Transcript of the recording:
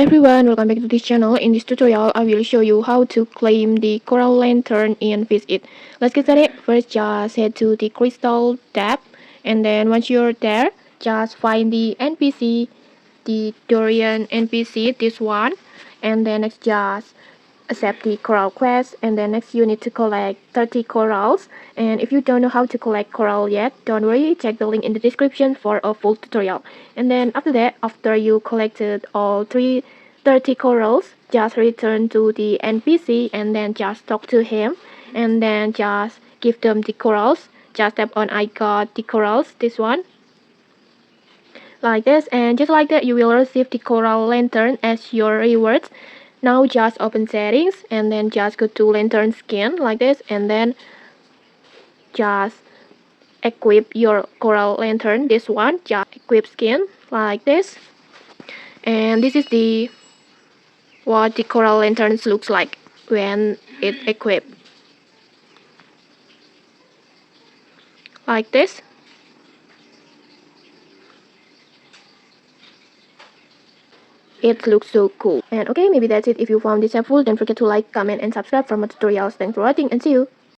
everyone, welcome back to this channel. In this tutorial, I will show you how to claim the Coral Lantern in Visit. Let's get started. First, just head to the Crystal tab, and then once you're there, just find the NPC, the Dorian NPC, this one, and then next just accept the coral quest, and then next you need to collect 30 corals. And if you don't know how to collect coral yet, don't worry, check the link in the description for a full tutorial. And then after that, after you collected all 30 corals, just return to the NPC and then just talk to him, and then just give them the corals. Just tap on I got the corals, this one, like this, and just like that you will receive the coral lantern as your rewards. Now just open settings and then just go to lantern skin like this, and then just equip your coral lantern, this one, just equip skin like this. And this is the what the coral lanterns looks like when it equipped, like this. It looks so cool. And okay, maybe that's it. If you found this helpful, don't forget to like, comment, and subscribe for more tutorials. Thanks for watching and see you.